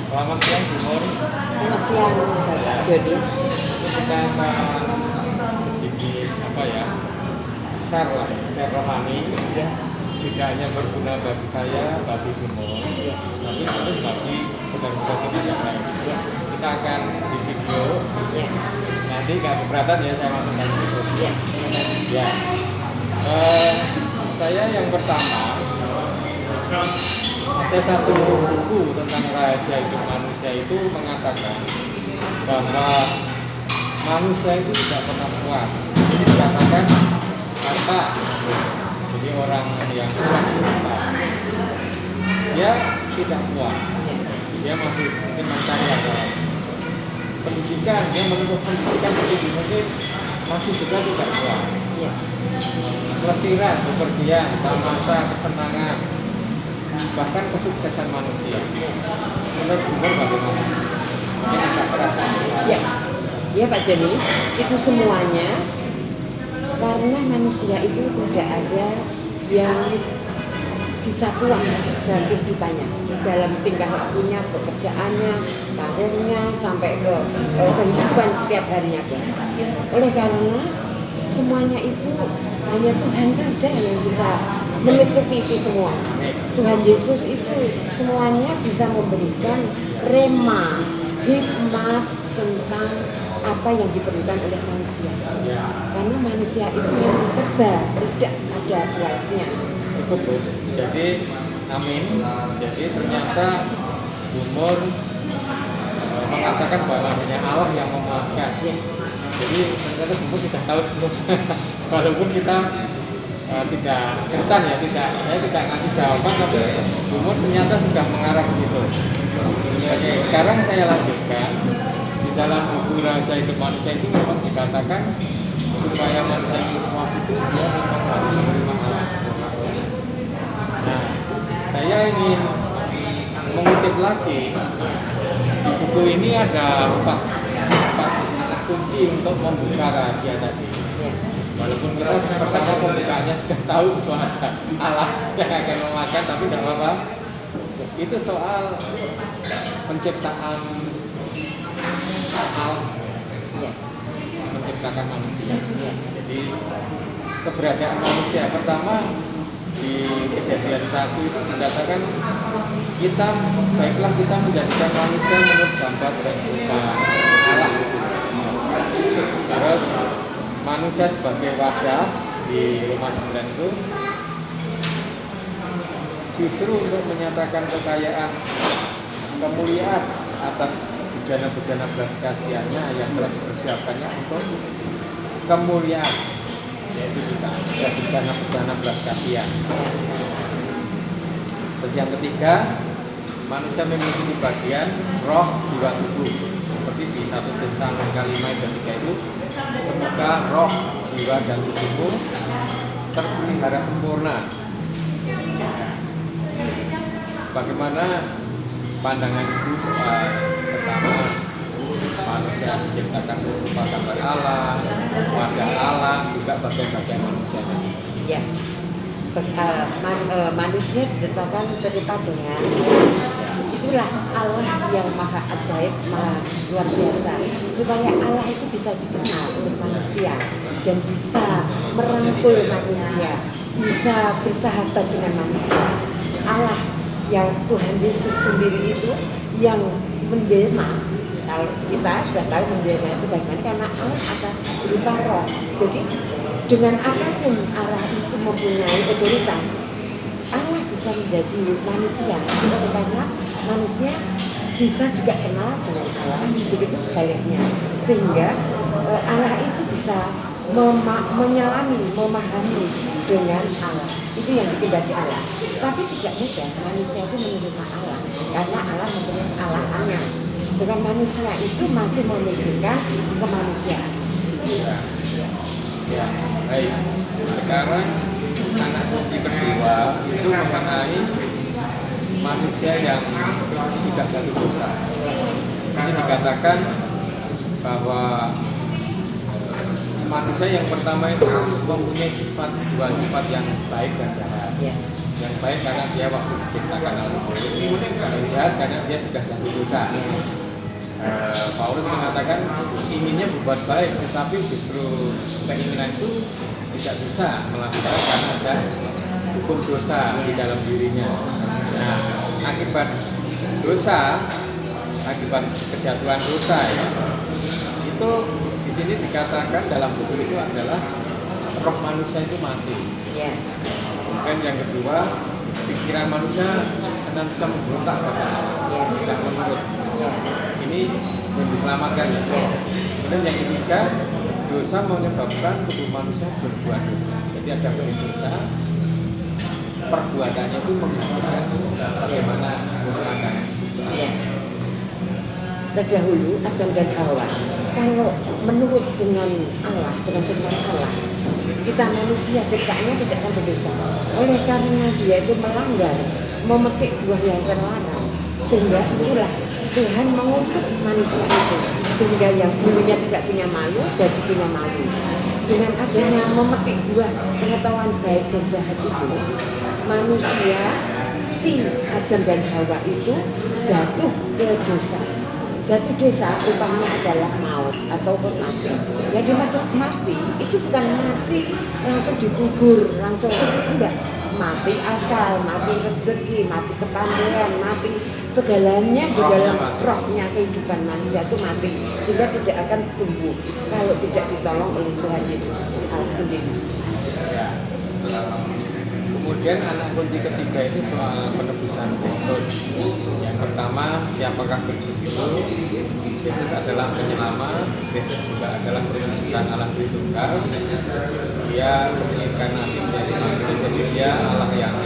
Selamat siang, Bu Nur. Selamat siang, Bapak Jody. Kita akan sedikit share rohani. Ya, Tidak hanya berguna bagi saya, bagi Bu Nur, ya, tapi juga bagi saudara-saudara yang lain. ya, Kita akan di video. ya, Nanti nggak keberatan ya saya masukkan video. ya. Ya. Saya yang pertama ada satu buku tentang rahasia hidup manusia itu mengatakan bahwa manusia itu tidak pernah puas. Jadi dikatakan kata, jadi orang yang puas dia tidak puas, dia masih mungkin mencari apa pendidikan, dia menempuh pendidikan lebih mungkin masih juga tidak puas. Ya. Pelesiran, bepergian, masa kesenangan, bahkan kesuksesan manusia. Menurut Gubernur bagaimana? Mungkin agak terasa. Ya, ya Pak Joni, itu semuanya karena manusia itu tidak ada yang bisa puas dalam kehidupannya, dalam tingkah lakunya, pekerjaannya, karirnya, sampai ke kehidupan setiap harinya. Oleh karena semuanya itu hanya Tuhan saja yang bisa menutupi itu semua. Tuhan Yesus itu semuanya bisa memberikan rema, hikmat tentang apa yang diperlukan oleh manusia. Karena manusia itu memang serba tidak ada puasnya. Cukup Bu. Jadi amin. Jadi ternyata Gubernur mengatakan bahwa hanya Allah yang memuaskan. Jadi ternyata Gubernur sudah tahu sebelumnya. Walaupun kita tidak kencan ya, saya tidak ngasih jawaban, tapi Gubernur ternyata sudah mengarah ke situ. Oke, sekarang saya lanjutkan. Di dalam buku Rahasia Hidup Manusia itu memang dikatakan supaya manusia yang puas itu dia memang harus menerima Allah. Nah, saya ingin mengutip lagi di buku ini ada empat kunci untuk membuka rahasia tadi. Walaupun kita pertama pembukaannya sudah tahu bahwa ada Allah yang akan memakan, tapi tidak apa-apa. Itu soal penciptaan Allah, menciptakan manusia. Jadi keberadaan manusia pertama di Kejadian 1 itu dikatakan baiklah kita menjadikan manusia menurut gambar dan rupa Allah. Terus manusia sebagai wadah di Roma 9 itu justru untuk menyatakan kekayaan kemuliaan atas bejana-bejana belas kasihannya yang telah dipersiapkannya untuk kemuliaan, yaitu kita ada bejana-bejana belas kasihan. Terus yang ketiga, manusia memiliki bagian roh, jiwa, tubuh. Seperti di 1 Tesalonika 5 ayat 3 itu, semoga roh, jiwa, dan tubuhmu terpelihara sempurna. Bagaimana pandangan itu soal pertama, manusia diciptakan berupa gambar Allah, wadah Allah, juga bagian-bagian manusia. Ya, manusia diciptakan serupa dengan itulah Allah yang maha ajaib, maha luar biasa, supaya Allah itu bisa dikenal oleh manusia dan bisa merangkul manusia, bisa bersahabat dengan manusia. Allah yang Tuhan Yesus sendiri itu yang menjelma. Kalau kita sudah tahu menjelma itu bagaimana, karena Allah ada berupa roh. Jadi dengan apapun Allah itu mempunyai otoritas, Allah bisa menjadi manusia. Karena manusia bisa juga kenal dengan Allah, begitu sebaliknya. Sehingga Allah itu bisa menyelami, memahami dengan Allah. Itu yang dikehendaki Allah. Tapi tidak mudah manusia itu menerima Allah, karena Allah mempunyai Allah-nya. Dengan manusia itu masih menunjukkan kemanusiaan. Ya, baik. Sekarang anak kunci kedua itu mengenai manusia yang sudah jatuh dosa. Ini dikatakan bahwa manusia yang pertama itu mempunyai dua sifat yang baik dan jahat. Ya. Yang baik karena dia waktu diciptakan Allah. Yang jahat karena dia sudah jatuh dosa. Paulus mengatakan inginnya berbuat baik, tetapi justru keinginan itu tidak bisa melakukan karena ada hukum dosa di dalam dirinya. Nah, akibat dosa, akibat kejatuhan dosa ya, itu di sini dikatakan dalam buku itu adalah roh manusia itu mati. Ya. Kemudian yang kedua, pikiran manusia senantiasa memberontak kepada Allah, tidak menurut. Ini yang diselamatkan ya. Kemudian yang ketiga, dosa menyebabkan tubuh manusia berbuat dosa. Jadi ada dosa, perbuatannya itu menghasilkan dosa. Bagaimana menggunakan? Ya. Terdahulu Adam dan Hawa, kalau menurut dengan Allah, dengan firman Allah, kita manusia ciptaannya tidak akan berdosa. Oleh karena dia itu melanggar, memetik buah yang terlarang, sehingga itulah Tuhan mengutuk manusia itu, sehingga yang dulunya tidak punya malu jadi punya malu. Dengan adanya memetik buah pengetahuan baik dan jahat itu, manusia si Adam dan Hawa itu jatuh ke dosa. Jatuh dosa upahnya adalah maut ataupun mati. Yang dimaksud mati itu bukan mati langsung dikubur, langsung tidak. Mati akal, mati rezeki, mati kepandaian, mati segalanya di dalam rohnya kehidupan manusia itu mati, sehingga tidak akan tumbuh kalau tidak ditolong oleh Tuhan Yesus Allah sendiri. Ya. Kemudian anak kunci ketiga itu soal penebusan Kristus. Yang pertama, siapakah Kristus itu? Kristus adalah penyelamat, Kristus juga adalah perwujudan Allah Tritunggal. Dia menginkarnasi menjadi manusia, jadi dia Allah yang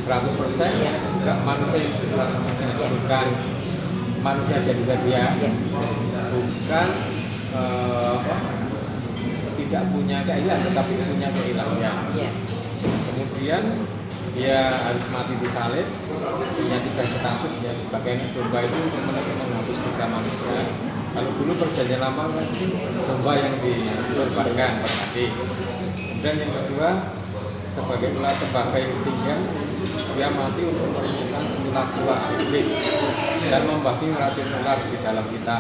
100%, juga manusia yang 100%, bukan manusia jadi-jadian, bukan tidak punya keilahian, tetapi punya keilahian. Kemudian dia harus mati di salib, punya 3 status ya, sebagai domba itu untuk menghapus dosa manusia. Kalau dulu perjanjian lama domba yang dikorbankan per hari. Kemudian yang kedua, sebagai ular tembaga yang tinggal, dia mati untuk merenyahkan 9 buah iblis dan membasmi racun ular di dalam kita.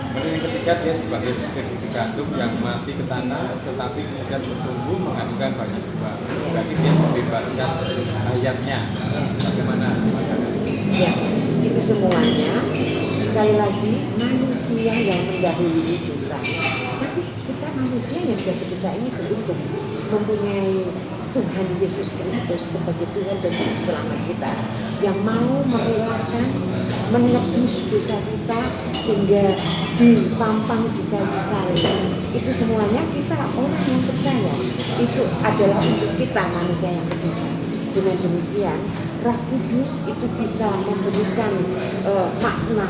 Kemudian yang ketiga, dia sebagai biji gandum yang mati ke tanah tetapi kemudian bertumbuh menghasilkan banyak buah. Berarti dia membebaskan hayatnya. Bagaimana? Ya, itu semuanya sekali lagi manusia yang mendahului dosa. Tapi kita manusia yang sudah berdosa ini beruntung mempunyai Tuhan Yesus Kristus sebagai Tuhan dan Juru Selamat kita, yang mau merelakan menebus dosa kita sehingga dipampang di kayu salib. Itu semuanya kita orang yang percaya itu adalah untuk kita manusia yang berdosa. Dengan demikian Roh Kudus itu bisa memberikan makna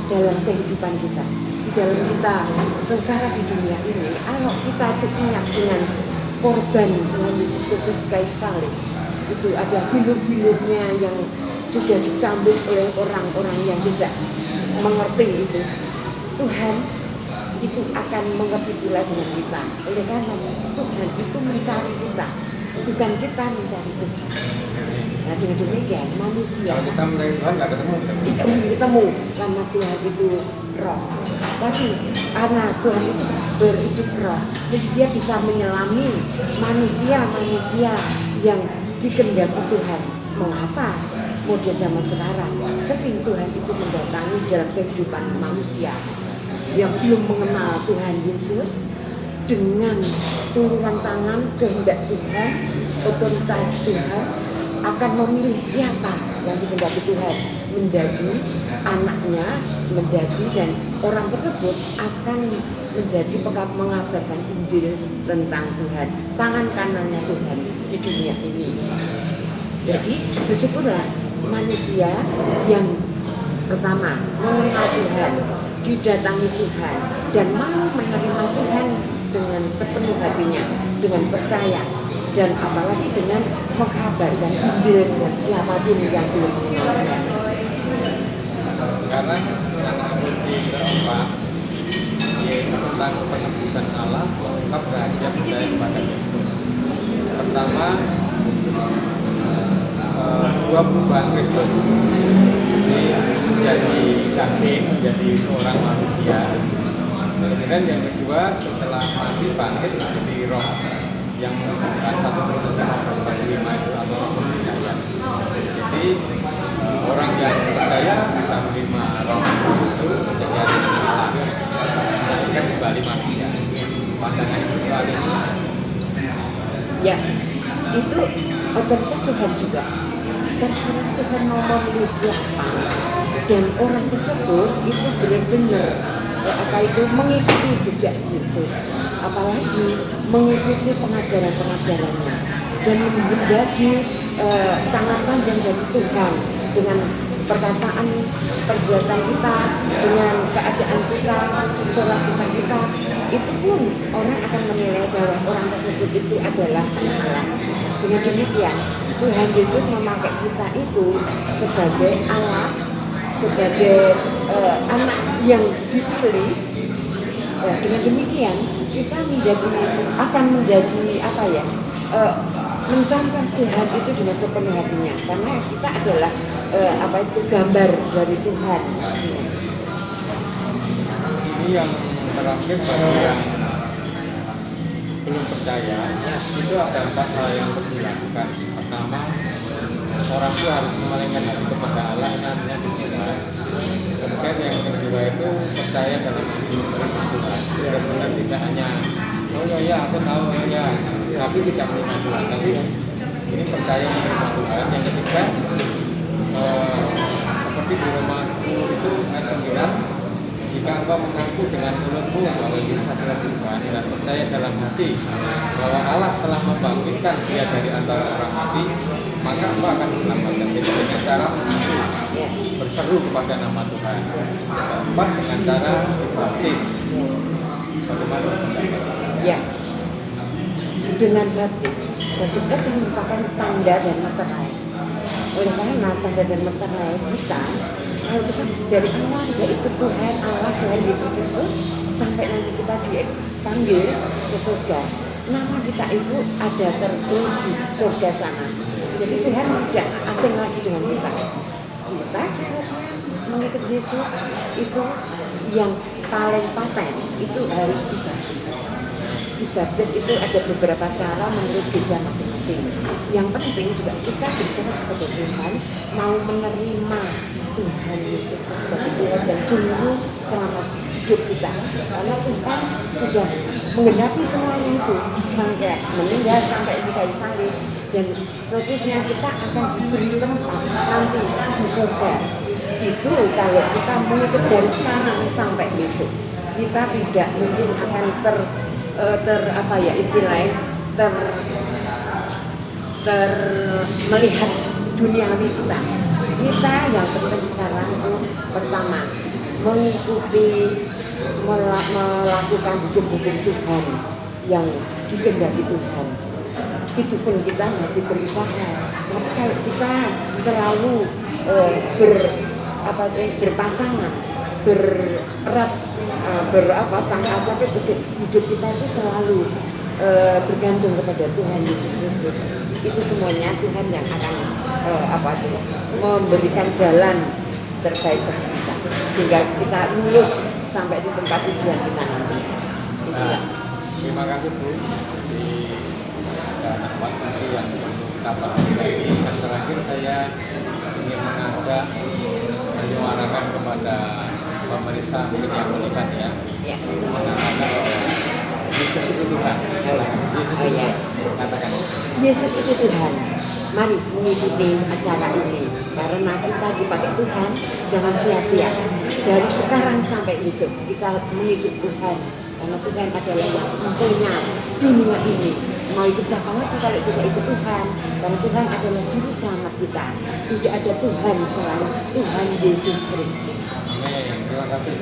dalam kehidupan kita. Di dalam kita sengsara di dunia ini, kalau kita ingat dengan korban Tuhan Yesus Kristus kayu salib, itu ada bilur-bilurnya yang sudah dicambuk oleh orang-orang yang tidak mengerti itu. Tuhan itu akan mengerti pula dengan kita. Oleh karena Tuhan itu mencari kita, bukan kita mencari Tuhan. Nah, dengan demikian manusia Kalau kita mencari Tuhan nggak ketemu. kita mungkin ketemu karena Tuhan itu roh. Tapi karena Tuhan itu berhidup roh, jadi dia bisa menyelami manusia-manusia yang dikehendaki Tuhan. Mengapa? Model zaman sekarang sering Tuhan itu mendatangi dalam kehidupan manusia yang belum mengenal Tuhan Yesus, dengan tuluran tangan kehendak Tuhan, otoritas Tuhan akan memilih siapa yang dikehendaki Tuhan menjadi anaknya, menjadi, dan orang tersebut akan menjadi mengabarkan Injil tentang Tuhan, tangan kanannya Tuhan di dunia ini. Jadi bersyukurlah manusia yang pertama mengenal Tuhan, didatangi Tuhan, dan mau menerima Tuhan dengan sepenuh hatinya, dengan percaya, dan apalagi dengan mengkabarkan Injil dengan siapapun yang belum mengenal Tuhan. Karena anak kunci keempat yaitu tentang penebusan Allah, mengungkap rahasia percaya kepada Kristus. Pertama, dua perubahan Kristus. Jadi menjadi daging, menjadi seorang manusia. Kemudian yang kedua setelah mati bangkit menjadi roh yang menunjukkan 1 Korintus 15:5 itu atau percaya. Jadi orang yang percaya bisa menerima roh itu menjadi hari lahir melahirkan kembali manusia. Pandangan itu soal ini. Ya, itu otoritas Tuhan juga. Terserah Tuhan mau memilih siapa, dan orang tersebut itu benar-benar apa itu mengikuti jejak Yesus, apalagi mengikuti pengajaran-pengajarannya dan menjadi tangan panjang dari Tuhan dengan perkataan, perbuatan kita, dengan keadaan kita, sholat kita, itu pun orang akan menilai bahwa orang tersebut itu adalah anak Allah. Dengan demikian, Tuhan Yesus memakai kita itu sebagai Allah, sebagai anak yang dipilih. Dengan demikian, kita akan menjadi apa ya? Mencontoh Tuhan itu dengan sepenuh hatinya, karena kita adalah apa itu gambar dari Tuhan. Ini yang terakhir bagi yang belum percaya, itu ada 4 hal yang perlu dilakukan. Pertama, orang itu harus memalingkan hati kepada Allah, namanya Tuhan. Kemudian yang kedua itu percaya dalam firman Tuhan. Benar-benar tidak hanya oh ya aku tahu ya, tapi tidak menerima Tuhan. Tapi ini percaya menerima Tuhan. Yang ketiga seperti di Roma 10 itu ayat 9, jika engkau mengaku dengan mulutmu bahwa Yesus adalah Tuhan dan percaya dalam hati bahwa Allah telah membangkitkan Dia dari antara orang mati, maka engkau akan diselamatkan. Jadi dengan cara mengaku, berseru kepada nama Tuhan. Keempat, dengan cara dibaptis. Bagaimana pendapat? Ya, dengan baptis. Baptis itu merupakan tanda dan meterai. Oleh karena tanda dan meterai kita, kalau kita dari awal yaitu Tuhan Allah, Tuhan Yesus Kristus, sampai nanti kita dipanggil ke surga, nama kita itu ada tertulis di surga sana. Jadi Tuhan tidak asing lagi dengan kita. Kita syaratnya mengikuti Yesus itu yang paling paten itu harus dibaptis. Dibaptis itu ada beberapa cara menurut gereja masing-masing. Yang penting juga kita berserah kepada Tuhan, mau menerima Tuhan Yesus sebagai Tuhan dan Juru Selamat hidup kita. Karena Tuhan sudah menggenapi semuanya itu sampai meninggal, sampai di kayu salib, dan seterusnya kita akan diberi tempat nanti di surga. Itu kalau kita mengikut dari sekarang sampai besok, kita tidak mungkin akan apa ya istilahnya melihat duniawi kita. Kita yang penting sekarang itu pertama mengikuti melakukan hukum-hukum Tuhan yang dikehendaki Tuhan. Itu pun kita masih berusaha. Tapi kalau kita selalu berpasangan, bererat, hidup kita itu selalu bergantung kepada Tuhan Yesus Kristus. Itu semuanya Tuhan yang akan memberikan jalan terbaik bagi kita, sehingga kita lulus sampai di tempat tujuan kita nanti. Nah, terima kasih Bu. Jadi ada anak nanti yang kita bahas lagi. Dan terakhir saya ingin mengajak menyuarakan kepada pemirsa mungkin yang melihat ya, mengatakan bahwa Yesus itu Tuhan. Yesus itu katakan. Yesus itu Tuhan. Mari mengikuti acara ini karena kita dipakai Tuhan. Jangan sia-sia. Dari sekarang sampai besok kita mengikuti Tuhan. Karena Tuhan adalah yang punya dunia ini. Mau ikut siapa lagi kalau tidak ikut Tuhan? Karena Tuhan adalah Juru Selamat kita. Tidak ada Tuhan selain Tuhan Yesus Kristus. Amin. Terima kasih.